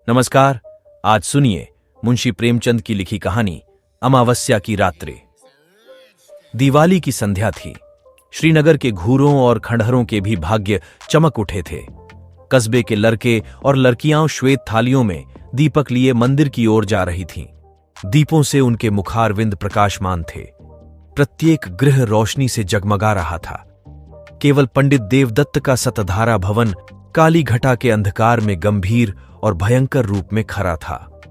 नमस्कार। आज सुनिए मुंशी प्रेमचंद की लिखी कहानी अमावस्या की रात्रि। दिवाली की संध्या थी। श्रीनगर के घूरों और खंडहरों के भी भाग्य चमक उठे थे। कस्बे के लड़के और लड़कियां श्वेत थालियों में दीपक लिए मंदिर की ओर जा रही थीं। दीपों से उनके मुखारविंद प्रकाशमान थे। प्रत्येक गृह रोशनी से जगमगा रहा था। केवल पंडित देवदत्त का सतधारा भवन काली घटा के अंधकार में गंभीर और भयंकर रूप में खड़ा था।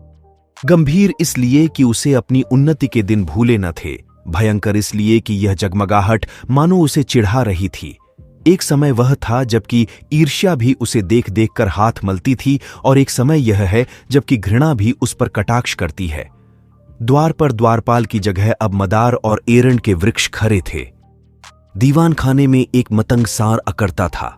गंभीर इसलिए कि उसे अपनी उन्नति के दिन भूले न थे, भयंकर इसलिए कि यह जगमगाहट मानो उसे चिढ़ा रही थी। एक समय वह था जबकि ईर्ष्या भी उसे देख देख कर हाथ मलती थी, और एक समय यह है जबकि घृणा भी उस पर कटाक्ष करती है। द्वार पर द्वारपाल की जगह अब मदार और एरंड के वृक्ष खड़े थे। दीवान खाने में एक मतंग सार अकड़ता था।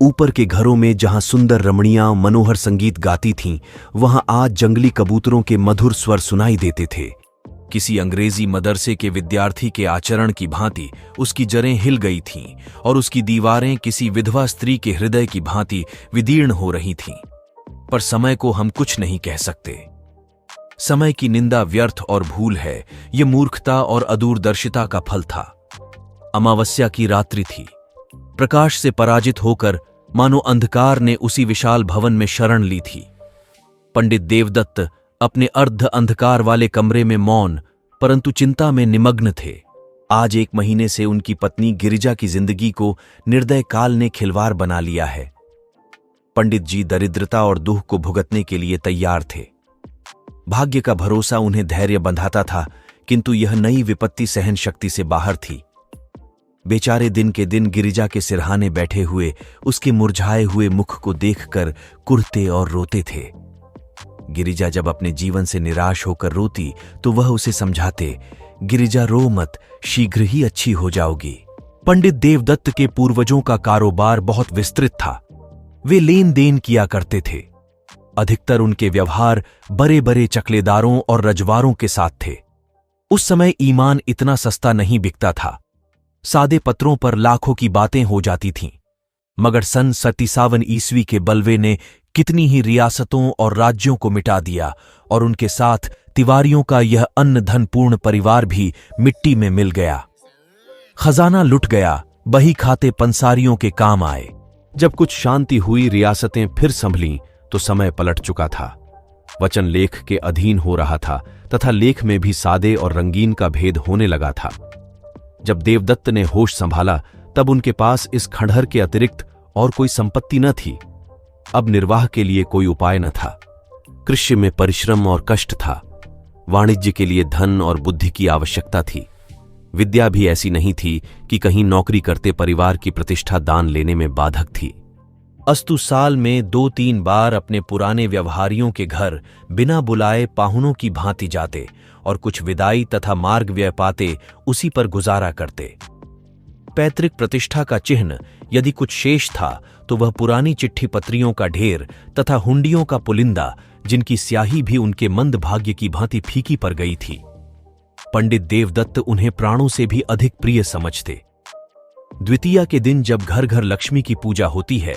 ऊपर के घरों में जहां सुंदर रमणियां मनोहर संगीत गाती थीं, वहां आज जंगली कबूतरों के मधुर स्वर सुनाई देते थे। किसी अंग्रेजी मदरसे के विद्यार्थी के आचरण की भांति उसकी जड़ें हिल गई थीं और उसकी दीवारें किसी विधवा स्त्री के हृदय की भांति विदीर्ण हो रही थीं। पर समय को हम कुछ नहीं कह सकते। समय की निंदा व्यर्थ और भूल है, यह मूर्खता और अदूरदर्शिता का फल था। अमावस्या की रात्रि थी। प्रकाश से पराजित होकर मानो अंधकार ने उसी विशाल भवन में शरण ली थी। पंडित देवदत्त अपने अर्ध अंधकार वाले कमरे में मौन परंतु चिंता में निमग्न थे। आज 1 महीने से उनकी पत्नी गिरिजा की जिंदगी को निर्दय काल ने खिलवाड़ बना लिया है। पंडित जी दरिद्रता और दुख को भुगतने के लिए तैयार थे। भाग्य का भरोसा उन्हें धैर्य बंधाता था, किंतु यह नई विपत्ति सहन शक्ति से बाहर थी। बेचारे दिन के दिन गिरिजा के सिरहाने बैठे हुए उसके मुरझाए हुए मुख को देखकर कुढ़ते और रोते थे। गिरिजा जब अपने जीवन से निराश होकर रोती तो वह उसे समझाते, गिरिजा रो मत, शीघ्र ही अच्छी हो जाओगी। पंडित देवदत्त के पूर्वजों का कारोबार बहुत विस्तृत था। वे लेन देन किया करते थे। अधिकतर उनके व्यवहार बड़े बड़े चकलेदारों और रजवारों के साथ थे। उस समय ईमान इतना सस्ता नहीं बिकता था। सादे पत्रों पर लाखों की बातें हो जाती थीं। मगर सन 57 ईस्वी के बलवे ने कितनी ही रियासतों और राज्यों को मिटा दिया, और उनके साथ तिवारियों का यह अन्न धन पूर्ण परिवार भी मिट्टी में मिल गया। खजाना लुट गया, बही खाते पंसारियों के काम आए। जब कुछ शांति हुई, रियासतें फिर संभलीं, तो समय पलट चुका था। वचन लेख के अधीन हो रहा था तथा लेख में भी सादे और रंगीन का भेद होने लगा था। जब देवदत्त ने होश संभाला तब उनके पास इस खंडहर के अतिरिक्त और कोई संपत्ति न थी। अब निर्वाह के लिए कोई उपाय न था। कृषि में परिश्रम और कष्ट था। वाणिज्य के लिए धन और बुद्धि की आवश्यकता थी। विद्या भी ऐसी नहीं थी कि कहीं नौकरी करते परिवार की प्रतिष्ठा दान लेने में बाधक थी। अस्तु साल में 2-3 बार अपने पुराने व्यवहारियों के घर बिना बुलाए पाहुनों की भांति जाते और कुछ विदाई तथा मार्ग व्यय पाते उसी पर गुजारा करते। पैतृक प्रतिष्ठा का चिन्ह यदि कुछ शेष था तो वह पुरानी चिट्ठी पत्रियों का ढेर तथा हुंडियों का पुलिंदा, जिनकी स्याही भी उनके मंद भाग्य की भांति फीकी पड़ गई थी। पंडित देवदत्त उन्हें प्राणों से भी अधिक प्रिय समझते। द्वितीया के दिन जब घर घर लक्ष्मी की पूजा होती है,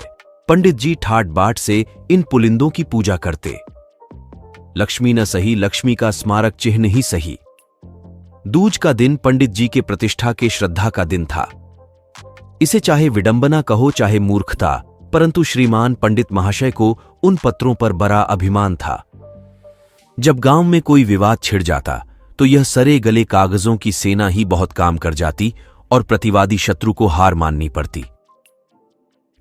पंडित जी ठाट बाट से इन पुलिंदों की पूजा करते। लक्ष्मी न सही, लक्ष्मी का स्मारक चिन्ह ही सही। दूज का दिन पंडित जी के प्रतिष्ठा के श्रद्धा का दिन था। इसे चाहे विडंबना कहो चाहे मूर्खता, परंतु श्रीमान पंडित महाशय को उन पत्रों पर बड़ा अभिमान था। जब गांव में कोई विवाद छिड़ जाता तो यह सरे गले कागजों की सेना ही बहुत काम कर जाती और प्रतिवादी शत्रु को हार माननी पड़ती।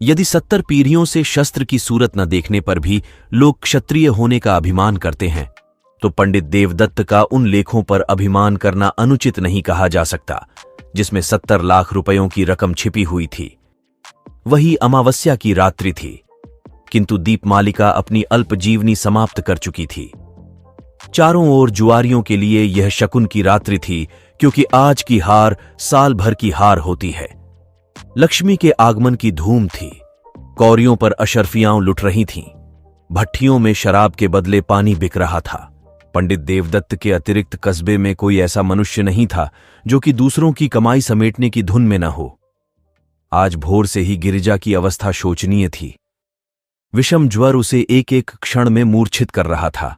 यदि 70 पीढ़ियों से शस्त्र की सूरत न देखने पर भी लोग क्षत्रिय होने का अभिमान करते हैं, तो पंडित देवदत्त का उन लेखों पर अभिमान करना अनुचित नहीं कहा जा सकता जिसमें 70 लाख रुपयों की रकम छिपी हुई थी। वही अमावस्या की रात्रि थी, किंतु दीपमालिका अपनी अल्प जीवनी समाप्त कर चुकी थी। चारों ओर जुआरियों के लिए यह शकुन की रात्रि थी, क्योंकि आज की हार साल भर की हार होती है। लक्ष्मी के आगमन की धूम थी। कौरियों पर अशर्फियां लुट रही थीं। भट्ठियों में शराब के बदले पानी बिक रहा था। पंडित देवदत्त के अतिरिक्त कस्बे में कोई ऐसा मनुष्य नहीं था जो कि दूसरों की कमाई समेटने की धुन में न हो। आज भोर से ही गिरिजा की अवस्था शोचनीय थी। विषम ज्वर उसे एक एक क्षण में मूर्छित कर रहा था।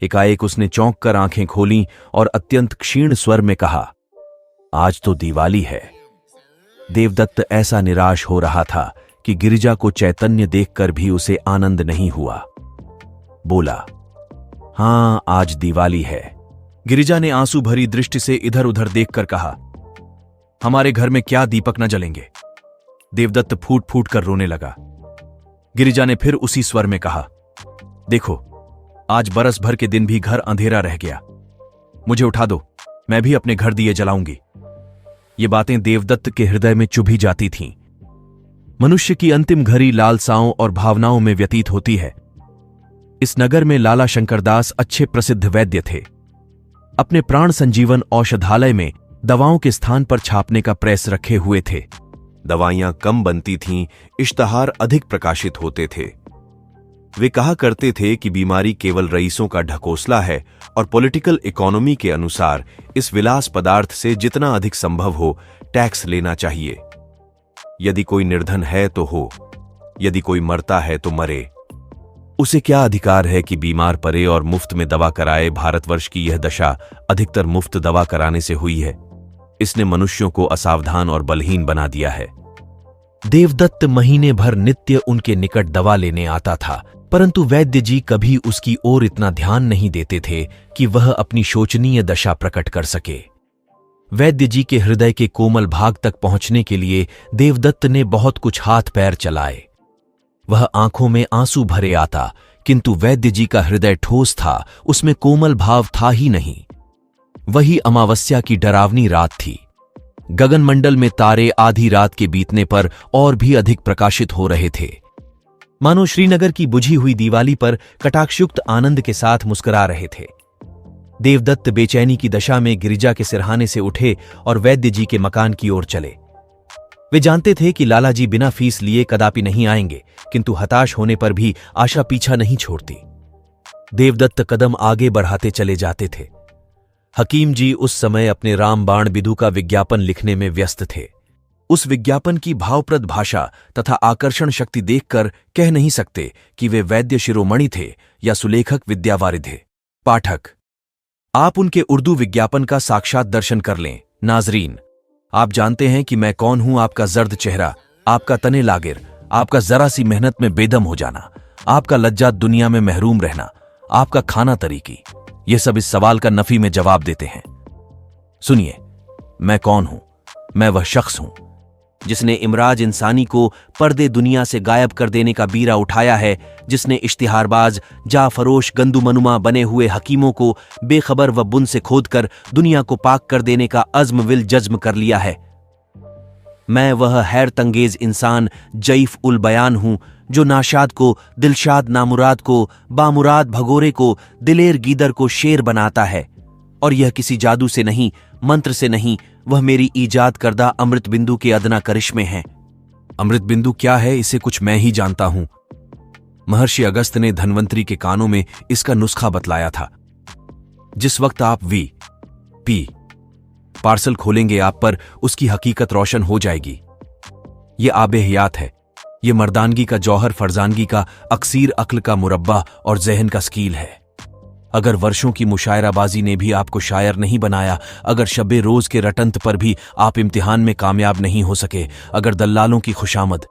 एकाएक उसने चौंक कर आंखें खोलीं और अत्यंत क्षीण स्वर में कहा, आज तो दिवाली है। देवदत्त ऐसा निराश हो रहा था कि गिरिजा को चैतन्य देखकर भी उसे आनंद नहीं हुआ। बोला, हां, आज दिवाली है। गिरिजा ने आंसू भरी दृष्टि से इधर उधर देखकर कहा, हमारे घर में क्या दीपक न जलेंगे। देवदत्त फूट फूट कर रोने लगा। गिरिजा ने फिर उसी स्वर में कहा, देखो, आज बरस भर के दिन भी घर अंधेरा रह गया। मुझे उठा दो, मैं भी अपने घर दिए जलाऊंगी। ये बातें देवदत्त के हृदय में चुभी जाती थीं। मनुष्य की अंतिम घड़ी लालसाओं और भावनाओं में व्यतीत होती है। इस नगर में लाला शंकरदास अच्छे प्रसिद्ध वैद्य थे। अपने प्राण संजीवन औषधालय में दवाओं के स्थान पर छापने का प्रेस रखे हुए थे। दवाइयां कम बनती थीं, इश्तहार अधिक प्रकाशित होते थे। वे कहा करते थे कि बीमारी केवल रईसों का ढकोसला है और पॉलिटिकल इकोनॉमी के अनुसार इस विलास पदार्थ से जितना अधिक संभव हो टैक्स लेना चाहिए। यदि कोई निर्धन है तो हो, यदि कोई मरता है तो मरे। उसे क्या अधिकार है कि बीमार पड़े और मुफ्त में दवा कराए। भारतवर्ष की यह दशा अधिकतर मुफ्त दवा कराने से हुई है। इसने मनुष्यों को असावधान और बलहीन बना दिया है। देवदत्त महीने भर नित्य उनके निकट दवा लेने आता था, परंतु वैद्य जी कभी उसकी ओर इतना ध्यान नहीं देते थे कि वह अपनी शोचनीय दशा प्रकट कर सके। वैद्य जी के हृदय के कोमल भाग तक पहुंचने के लिए देवदत्त ने बहुत कुछ हाथ पैर चलाए। वह आंखों में आंसू भरे आता, किंतु वैद्य जी का हृदय ठोस था, उसमें कोमल भाव था ही नहीं। वही अमावस्या की डरावनी रात थी। गगनमंडल में तारे आधी रात के बीतने पर और भी अधिक प्रकाशित हो रहे थे, मानो श्रीनगर की बुझी हुई दिवाली पर कटाक्षयुक्त आनंद के साथ मुस्कुरा रहे थे। देवदत्त बेचैनी की दशा में गिरिजा के सिरहाने से उठे और वैद्य जी के मकान की ओर चले। वे जानते थे कि लाला जी बिना फीस लिए कदापि नहीं आएंगे, किंतु हताश होने पर भी आशा पीछा नहीं छोड़ती। देवदत्त कदम आगे बढ़ाते चले जाते थे। हकीम जी उस समय अपने रामबाण बिदु का विज्ञापन लिखने में व्यस्त थे। उस विज्ञापन की भावप्रद भाषा तथा आकर्षण शक्ति देखकर कह नहीं सकते कि वे वैद्य शिरोमणि थे या सुलेखक विद्यावारिधे। पाठक, आप उनके उर्दू विज्ञापन का साक्षात दर्शन कर लें। नाजरीन, आप जानते हैं कि मैं कौन हूं। आपका जर्द चेहरा, आपका तने लागिर, आपका जरा सी मेहनत में बेदम हो जाना, आपका लज्जात दुनिया में महरूम रहना, आपका खाना तरीकी, ये सब इस सवाल का नफी में जवाब देते हैं। सुनिए, मैं कौन हूं? मैं वह शख्स हूं जिसने इमराज इंसानी को पर्दे दुनिया से गायब कर देने का बीरा उठाया है, जिसने इश्तिहारबाज जाफरोश गंदुमनुमा बने हुए हकीमों को बेखबर व बुन से खोदकर दुनिया को पाक कर देने का अज़्म विल जज्म कर लिया है। मैं वह हैरतंगेज इंसान जईफ उल बयान हूं जो नाशाद को दिलशाद, नामुराद को बामुराद, भगोरे को दिलेर, गीदर को शेर बनाता है। और यह किसी जादू से नहीं, मंत्र से नहीं, वह मेरी ईजाद करदा अमृत बिंदु के अदना करिश्मे हैं। अमृत बिंदु क्या है, इसे कुछ मैं ही जानता हूं। महर्षि अगस्त ने धन्वंतरी के कानों में इसका नुस्खा बतलाया था। जिस वक्त आप वी पार्सल खोलेंगे, आप पर उसकी हकीकत रोशन हो जाएगी। ये आबे हयात है, ये मर्दानगी का जौहर, फरजानगी का अक्सीर, अक्ल का मुरब्बा और जहन का स्कील है। अगर वर्षों की मुशायराबाजी ने भी आपको शायर नहीं बनाया, अगर शब्बे रोज के रटंत पर भी आप इम्तिहान में कामयाब नहीं हो सके, अगर दल्लालों की खुशामद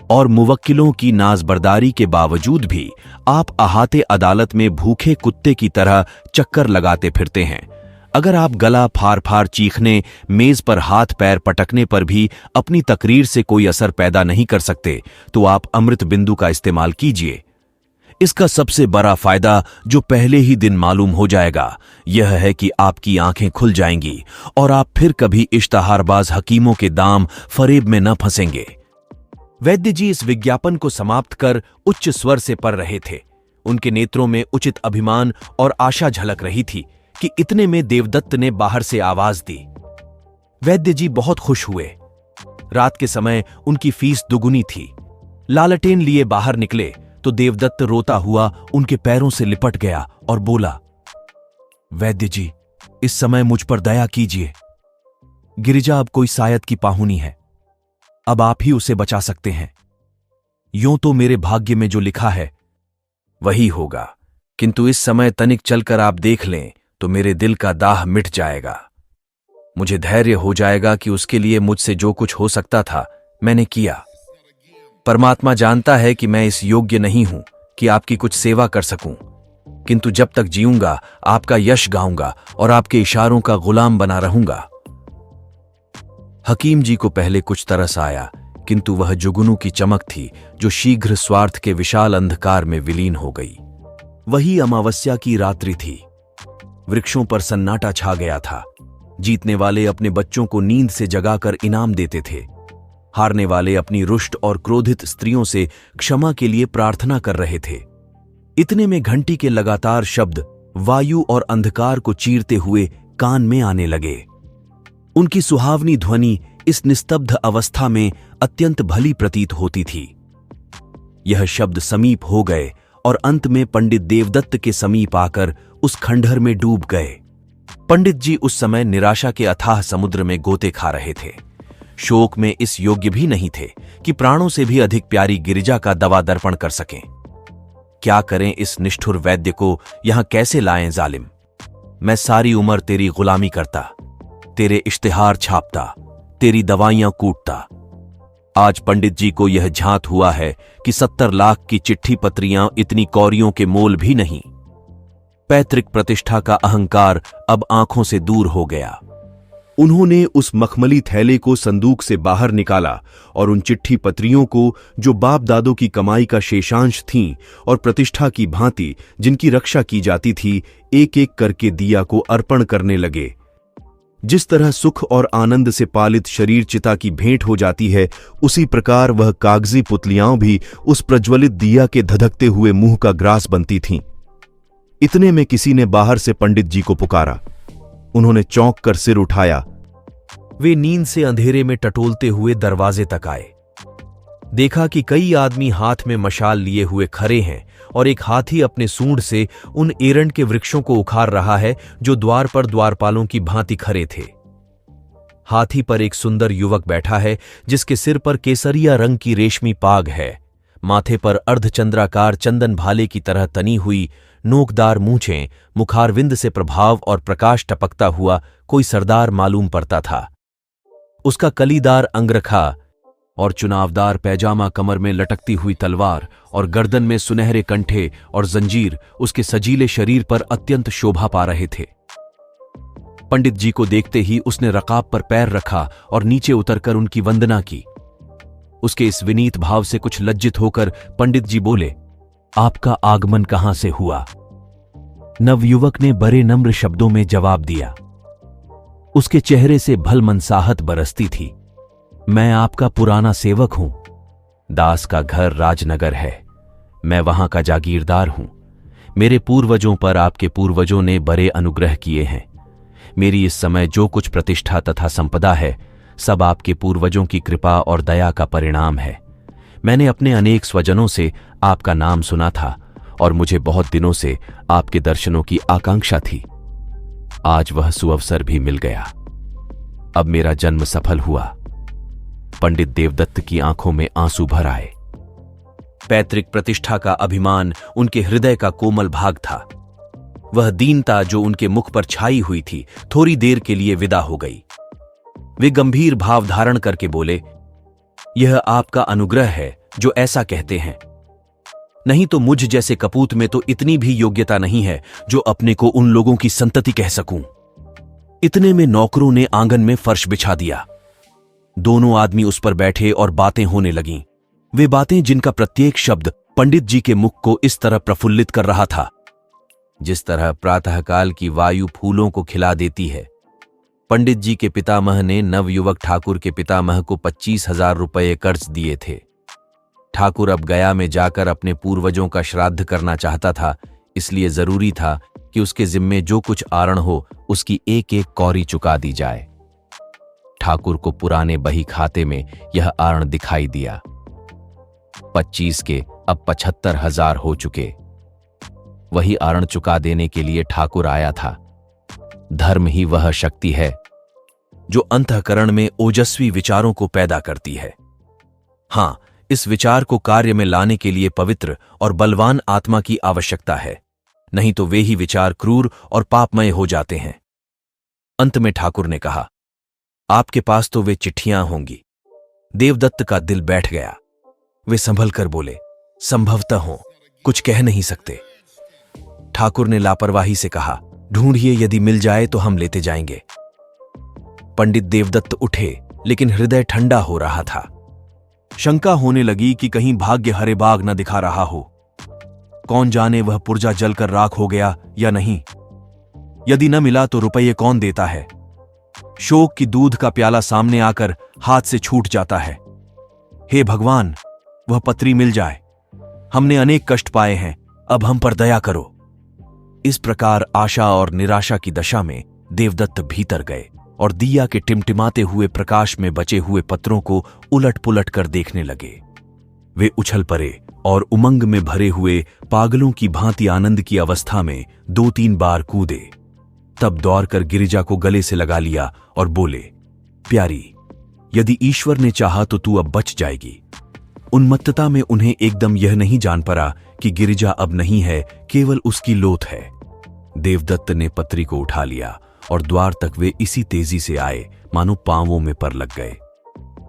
और मुवक्किलों की नाजबरदारी के बावजूद भी आप अहाते अदालत में भूखे कुत्ते की तरह चक्कर लगाते फिरते हैं, अगर आप गला फार फार चीखने, मेज पर हाथ पैर पटकने पर भी अपनी तकरीर से कोई असर पैदा नहीं कर सकते, तो आप अमृत बिंदु का इस्तेमाल कीजिए। इसका सबसे बड़ा फायदा जो पहले ही दिन मालूम हो जाएगा, यह है कि आपकी आंखें खुल जाएंगी और आप फिर कभी इश्तहारबाज हकीमों के दाम फरेब में न फंसेंगे। वैद्य जी इस विज्ञापन को समाप्त कर उच्च स्वर से पढ़ रहे थे। उनके नेत्रों में उचित अभिमान और आशा झलक रही थी कि इतने में देवदत्त ने बाहर से आवाज दी। वैद्य जी बहुत खुश हुए। रात के समय उनकी फीस दुगुनी थी। लालटेन लिए बाहर निकले तो देवदत्त रोता हुआ उनके पैरों से लिपट गया और बोला, वैद्य जी, इस समय मुझ पर दया कीजिए। गिरिजा अब कोई सायद की पाहुनी है, अब आप ही उसे बचा सकते हैं। यूं तो मेरे भाग्य में जो लिखा है वही होगा, किंतु इस समय तनिक चलकर आप देख लें तो मेरे दिल का दाह मिट जाएगा। मुझे धैर्य हो जाएगा कि उसके लिए मुझसे जो कुछ हो सकता था मैंने किया। परमात्मा जानता है कि मैं इस योग्य नहीं हूं कि आपकी कुछ सेवा कर सकूं, किंतु जब तक जीऊंगा आपका यश गाऊंगा और आपके इशारों का गुलाम बना रहूंगा। हकीम जी को पहले कुछ तरस आया, किंतु वह जुगनू की चमक थी जो शीघ्र स्वार्थ के विशाल अंधकार में विलीन हो गई। वही अमावस्या की रात्रि थी। वृक्षों पर सन्नाटा छा गया था। जीतने वाले अपने बच्चों को नींद से जगाकर इनाम देते थे। हारने वाले अपनी रुष्ट और क्रोधित स्त्रियों से क्षमा के लिए प्रार्थना कर रहे थे। इतने में घंटी के लगातार शब्द वायु और अंधकार को चीरते हुए कान में आने लगे। उनकी सुहावनी ध्वनि इस निस्तब्ध अवस्था में अत्यंत भली प्रतीत होती थी। यह शब्द समीप हो गए और अंत में पंडित देवदत्त के समीप आकर उस खंडहर में डूब गए। पंडित जी उस समय निराशा के अथाह समुद्र में गोते खा रहे थे। शोक में इस योग्य भी नहीं थे कि प्राणों से भी अधिक प्यारी गिरिजा का दवा दर्पण कर सकें। क्या करें इस निष्ठुर वैद्य को यहां कैसे लाएं जालिम? मैं सारी उम्र तेरी गुलामी करता, तेरे इश्तिहार छापता, तेरी दवाइयां कूटता। आज पंडित जी को यह झांत हुआ है कि 70 लाख की चिट्ठी पत्रियां इतनी कौड़ियों के मोल भी नहीं। पैतृक प्रतिष्ठा का अहंकार अब आंखों से दूर हो गया। उन्होंने उस मखमली थैले को संदूक से बाहर निकाला और उन चिट्ठी पत्रियों को, जो बाप दादों की कमाई का शेषांश थीं और प्रतिष्ठा की भांति जिनकी रक्षा की जाती थी, एक एक करके दिया को अर्पण करने लगे। जिस तरह सुख और आनंद से पालित शरीर चिता की भेंट हो जाती है, उसी प्रकार वह कागजी पुतलियां भी उस प्रज्वलित दिया के धधकते हुए मुंह का ग्रास बनती थीं। इतने में किसी ने बाहर से पंडित जी को पुकारा। उन्होंने चौंक कर सिर उठाया। वे नींद से अंधेरे में टटोलते हुए दरवाजे तक आए। देखा कि कई आदमी हाथ में मशाल लिए हुए खड़े हैं और एक हाथी अपने सूंड से उन एरंड के वृक्षों को उखाड़ रहा है जो द्वार पर द्वारपालों की भांति खड़े थे। हाथी पर एक सुंदर युवक बैठा है जिसके सिर पर केसरिया रंग की रेशमी पाग है। माथे पर अर्धचंद्राकार चंदन भाले की तरह तनी हुई नोकदार मूंछें, मुखारविंद से प्रभाव और प्रकाश टपकता हुआ कोई सरदार मालूम पड़ता था। उसका कलीदार अंगरखा और चुनावदार पैजामा, कमर में लटकती हुई तलवार और गर्दन में सुनहरे कंठे और जंजीर उसके सजीले शरीर पर अत्यंत शोभा पा रहे थे। पंडित जी को देखते ही उसने रकाब पर पैर रखा और नीचे उतरकर उनकी वंदना की। उसके इस विनीत भाव से कुछ लज्जित होकर पंडित जी बोले, आपका आगमन कहां से हुआ? नवयुवक ने बड़े नम्र शब्दों में जवाब दिया। उसके चेहरे से भलमनसाहत बरसती थी। मैं आपका पुराना सेवक हूं। दास का घर राजनगर है। मैं वहां का जागीरदार हूं। मेरे पूर्वजों पर आपके पूर्वजों ने बड़े अनुग्रह किए हैं। मेरी इस समय जो कुछ प्रतिष्ठा तथा संपदा है, सब आपके पूर्वजों की कृपा और दया का परिणाम है। मैंने अपने अनेक स्वजनों से आपका नाम सुना था और मुझे बहुत दिनों से आपके दर्शनों की आकांक्षा थी। आज वह सुअवसर भी मिल गया। अब मेरा जन्म सफल हुआ। पंडित देवदत्त की आंखों में आंसू भर आए। पैतृक प्रतिष्ठा का अभिमान उनके हृदय का कोमल भाग था। वह दीनता जो उनके मुख पर छाई हुई थी, थोड़ी देर के लिए विदा हो गई। वे गंभीर भाव धारण करके बोले, यह आपका अनुग्रह है जो ऐसा कहते हैं। नहीं तो मुझ जैसे कपूत में तो इतनी भी योग्यता नहीं है जो अपने को उन लोगों की संतति कह सकूं। इतने में नौकरों ने आंगन में फर्श बिछा दिया। दोनों आदमी उस पर बैठे और बातें होने लगीं। वे बातें जिनका प्रत्येक शब्द पंडित जी के मुख को इस तरह प्रफुल्लित कर रहा था जिस तरह प्रातःकाल की वायु फूलों को खिला देती है। पंडित जी के पितामह ने नवयुवक ठाकुर के पितामह को 25,000 रुपये कर्ज दिए थे। ठाकुर अब गया में जाकर अपने पूर्वजों का श्राद्ध करना चाहता था, इसलिए जरूरी था कि उसके जिम्मे जो कुछ आरण हो उसकी एक एक कौड़ी चुका दी जाए। ठाकुर को पुराने बही खाते में यह आरण दिखाई दिया। 25 के अब 75,000 हो चुके। वही आरण चुका देने के लिए ठाकुर आया था। धर्म ही वह शक्ति है जो अंतःकरण में ओजस्वी विचारों को पैदा करती है। हां, इस विचार को कार्य में लाने के लिए पवित्र और बलवान आत्मा की आवश्यकता है, नहीं तो वे ही विचार क्रूर और पापमय हो जाते हैं। अंत में ठाकुर ने कहा, आपके पास तो वे चिट्ठियां होंगी। देवदत्त का दिल बैठ गया। वे संभल कर बोले, संभवतः हो, कुछ कह नहीं सकते। ठाकुर ने लापरवाही से कहा, ढूंढिए, यदि मिल जाए तो हम लेते जाएंगे। पंडित देवदत्त उठे, लेकिन हृदय ठंडा हो रहा था। शंका होने लगी कि कहीं भाग्य हरे बाग न दिखा रहा हो। कौन जाने वह पुर्जा जलकर राख हो गया या नहीं। यदि न मिला तो रुपये कौन देता है। शोक की दूध का प्याला सामने आकर हाथ से छूट जाता है। हे भगवान, वह पत्री मिल जाए। हमने अनेक कष्ट पाए हैं, अब हम पर दया करो। इस प्रकार आशा और निराशा की दशा में देवदत्त भीतर गए और दिया के टिमटिमाते हुए प्रकाश में बचे हुए पत्रों को उलट पुलट कर देखने लगे। वे उछल पड़े और उमंग में भरे हुए पागलों की भांति आनंद की अवस्था में 2-3 बार कूदे। तब दौड़कर गिरिजा को गले से लगा लिया और बोले, प्यारी, यदि ईश्वर ने चाहा तो तू अब बच जाएगी। उन्मत्तता में उन्हें एकदम यह नहीं जान पड़ा कि गिरिजा अब नहीं है, केवल उसकी लोथ है। देवदत्त ने पत्री को उठा लिया और द्वार तक वे इसी तेजी से आए मानो पांवों में पर लग गए।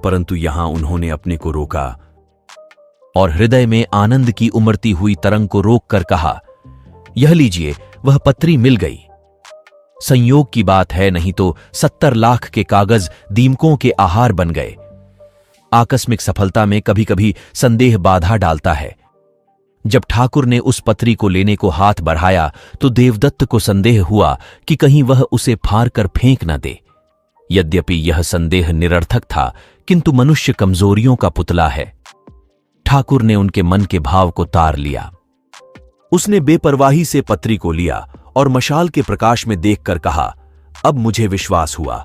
परंतु यहां उन्होंने अपने को रोका और हृदय में आनंद की उमड़ती हुई तरंग को रोककर कहा, यह लीजिए, वह पत्री मिल गई। संयोग की बात है, नहीं तो 70 लाख के कागज दीमकों के आहार बन गए। आकस्मिक सफलता में कभी कभी संदेह बाधा डालता है। जब ठाकुर ने उस पत्री को लेने को हाथ बढ़ाया तो देवदत्त को संदेह हुआ कि कहीं वह उसे फाड़ कर फेंक न दे। यद्यपि यह संदेह निरर्थक था, किंतु मनुष्य कमजोरियों का पुतला है। ठाकुर ने उनके मन के भाव को तार लिया। उसने बेपरवाही से पत्री को लिया और मशाल के प्रकाश में देखकर कहा, अब मुझे विश्वास हुआ।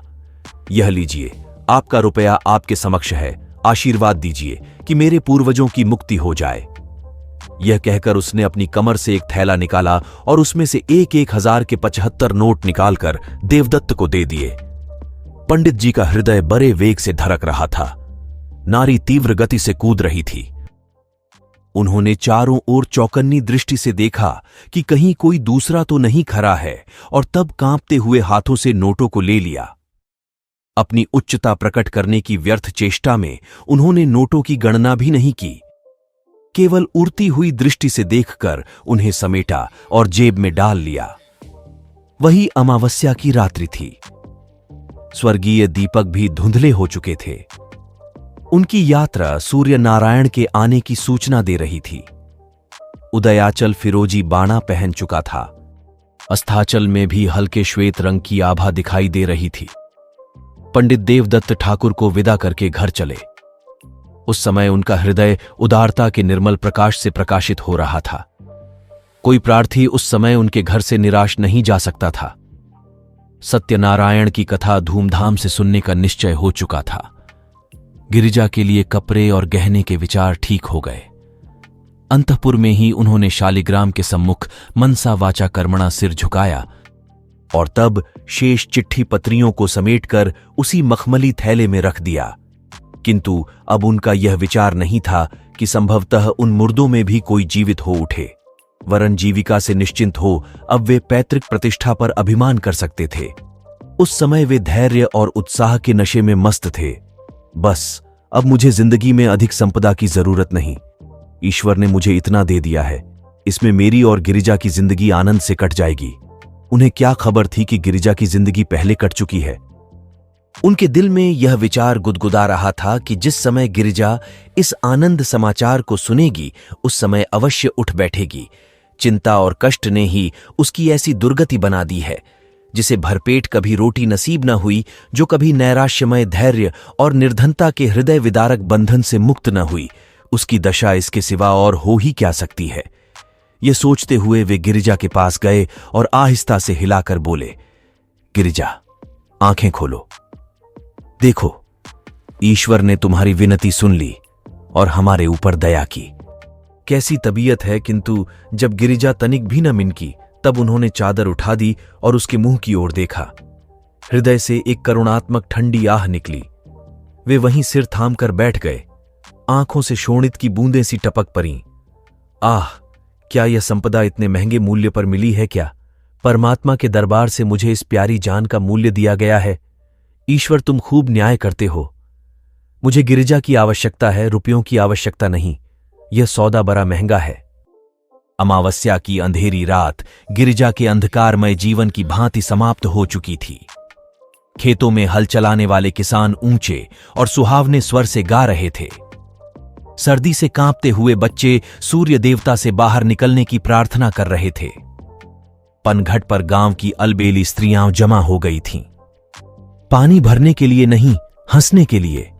यह लीजिए, आपका रुपया आपके समक्ष है, आशीर्वाद दीजिए कि मेरे पूर्वजों की मुक्ति हो जाए। यह कहकर उसने अपनी कमर से एक थैला निकाला और उसमें से 1,000 के 75 नोट निकालकर देवदत्त को दे दिए। पंडित जी का हृदय बड़े वेग से धड़क रहा था। नारी तीव्र गति से कूद रही थी। उन्होंने चारों ओर चौकन्नी दृष्टि से देखा कि कहीं कोई दूसरा तो नहीं खड़ा है, और तब कांपते हुए हाथों से नोटों को ले लिया। अपनी उच्चता प्रकट करने की व्यर्थ चेष्टा में उन्होंने नोटों की गणना भी नहीं की। केवल उड़ती हुई दृष्टि से देखकर उन्हें समेटा और जेब में डाल लिया। वही अमावस्या की रात्रि थी। स्वर्गीय दीपक भी धुंधले हो चुके थे। उनकी यात्रा सूर्य नारायण के आने की सूचना दे रही थी। उदयाचल फिरोजी बाणा पहन चुका था। अस्ताचल में भी हल्के श्वेत रंग की आभा दिखाई दे रही थी। पंडित देवदत्त ठाकुर को विदा करके घर चले। उस समय उनका हृदय उदारता के निर्मल प्रकाश से प्रकाशित हो रहा था। कोई प्रार्थी उस समय उनके घर से निराश नहीं जा सकता था। सत्यनारायण की कथा धूमधाम से सुनने का निश्चय हो चुका था। गिरिजा के लिए कपड़े और गहने के विचार ठीक हो गए। अंतःपुर में ही उन्होंने शालिग्राम के सम्मुख मनसा वाचा कर्मणा सिर झुकाया और तब शेष चिट्ठी पत्रियों को समेटकर उसी मखमली थैले में रख दिया। किंतु अब उनका यह विचार नहीं था कि संभवतः उन मुर्दों में भी कोई जीवित हो उठे, वरन जीविका से निश्चिंत हो अब वे पैतृक प्रतिष्ठा पर अभिमान कर सकते थे। उस समय वे धैर्य और उत्साह के नशे में मस्त थे। बस अब मुझे जिंदगी में अधिक संपदा की जरूरत नहीं। ईश्वर ने मुझे इतना दे दिया है, इसमें मेरी और गिरिजा की जिंदगी आनंद से कट जाएगी। उन्हें क्या खबर थी कि गिरिजा की जिंदगी पहले कट चुकी है। उनके दिल में यह विचार गुदगुदा रहा था कि जिस समय गिरिजा इस आनंद समाचार को सुनेगी उस समय अवश्य उठ बैठेगी। चिंता और कष्ट ने ही उसकी ऐसी दुर्गति बना दी है। जिसे भरपेट कभी रोटी नसीब न हुई, जो कभी नैराश्यमय धैर्य और निर्धनता के हृदय विदारक बंधन से मुक्त न हुई, उसकी दशा इसके सिवा और हो ही क्या सकती है। यह सोचते हुए वे गिरिजा के पास गए और आहिस्ता से हिलाकर बोले, गिरिजा, आंखें खोलो। देखो, ईश्वर ने तुम्हारी विनती सुन ली और हमारे ऊपर दया की। कैसी तबीयत है। किंतु जब गिरिजा तनिक भी न मिनकी तब उन्होंने चादर उठा दी और उसके मुंह की ओर देखा। हृदय से एक करुणात्मक ठंडी आह निकली। वे वहीं सिर थाम कर बैठ गए। आंखों से शोणित की बूंदें सी टपक पड़ीं। आह, क्या यह संपदा इतने महंगे मूल्य पर मिली है क्या? परमात्मा के दरबार से मुझे इस प्यारी जान का मूल्य दिया गया है। ईश्वर, तुम खूब न्याय करते हो। मुझे गिरिजा की आवश्यकता है, रुपयों की आवश्यकता नहीं। यह सौदा बड़ा महंगा है। अमावस्या की अंधेरी रात गिरिजा के अंधकारमय जीवन की भांति समाप्त हो चुकी थी। खेतों में हल चलाने वाले किसान ऊंचे और सुहावने स्वर से गा रहे थे। सर्दी से कांपते हुए बच्चे सूर्य देवता से बाहर निकलने की प्रार्थना कर रहे थे। पनघट पर गांव की अलबेली स्त्रियां जमा हो गई थीं। पानी भरने के लिए नहीं, हंसने के लिए।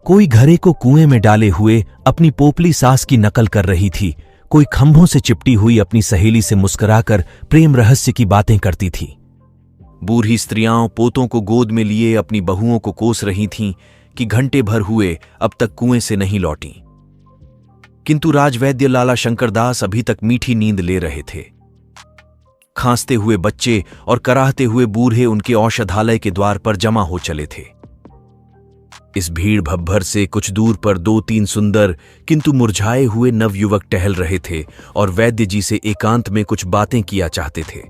कोई घड़े को कुएं में डाले हुए अपनी पोपली सास की नकल कर रही थी। कोई खंभों से चिपटी हुई अपनी सहेली से मुस्कुराकर प्रेम रहस्य की बातें करती थी। बूढ़ी स्त्रियां पोतों को गोद में लिए अपनी बहुओं को कोस रही थीं कि घंटे भर हुए अब तक कुएं से नहीं लौटी। किंतु राजवैद्य लाला शंकरदास अभी तक मीठी नींद ले रहे थे। खांसते हुए बच्चे और कराहते हुए बूढ़े उनके औषधालय के द्वार पर जमा हो चले थे। इस भीड़ भब्बर से कुछ दूर पर 2-3 सुंदर किंतु मुरझाए हुए नवयुवक टहल रहे थे और वैद्य जी से एकांत में कुछ बातें किया चाहते थे।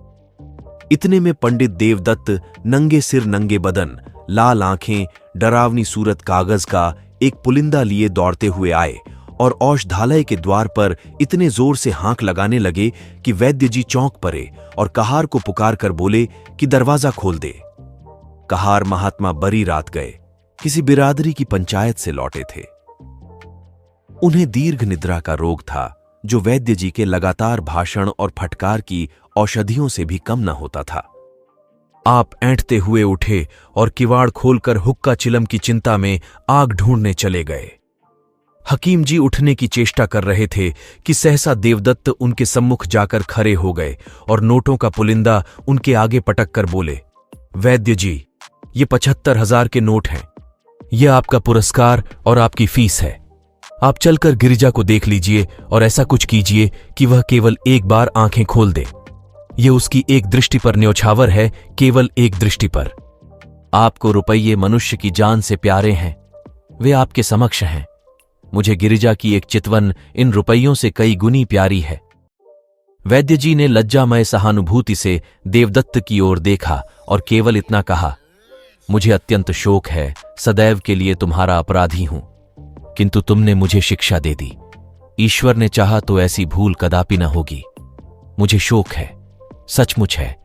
इतने में पंडित देवदत्त नंगे सिर, नंगे बदन, लाल आंखें, डरावनी सूरत कागज का एक पुलिंदा लिए दौड़ते हुए आए और औषधालय के द्वार पर इतने जोर से हांक लगाने लगे कि वैद्य जी चौंक पड़े और कहार को पुकार कर बोले कि दरवाजा खोल दे। कहार महात्मा बड़ी रात गए किसी बिरादरी की पंचायत से लौटे थे। उन्हें दीर्घ निद्रा का रोग था जो वैद्य जी के लगातार भाषण और फटकार की औषधियों से भी कम न होता था। आप ऐंठते हुए उठे और किवाड़ खोलकर हुक्का चिलम की चिंता में आग ढूंढने चले गए। हकीम जी उठने की चेष्टा कर रहे थे कि सहसा देवदत्त उनके सम्मुख जाकर खड़े हो गए और नोटों का पुलिंदा उनके आगे पटक कर बोले, वैद्य जी, ये 75,000 के नोट हैं। यह आपका पुरस्कार और आपकी फीस है। आप चलकर गिरिजा को देख लीजिए और ऐसा कुछ कीजिए कि वह केवल एक बार आंखें खोल दे। यह उसकी एक दृष्टि पर न्योछावर है, केवल एक दृष्टि पर। आपको रुपये मनुष्य की जान से प्यारे हैं, वे आपके समक्ष हैं। मुझे गिरिजा की एक चितवन इन रुपयों से कई गुनी प्यारी है। वैद्य जी ने लज्जामय सहानुभूति से देवदत्त की ओर देखा और केवल इतना कहा, मुझे अत्यंत शोक है, सदैव के लिए तुम्हारा अपराधी हूं, किंतु तुमने मुझे शिक्षा दे दी। ईश्वर ने चाहा तो ऐसी भूल कदापि न होगी। मुझे शोक है, सचमुच है।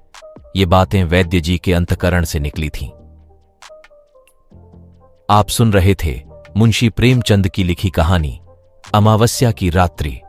ये बातें वैद्य जी के अंतकरण से निकली थीं। आप सुन रहे थे मुंशी प्रेमचंद की लिखी कहानी अमावस्या की रात्रि।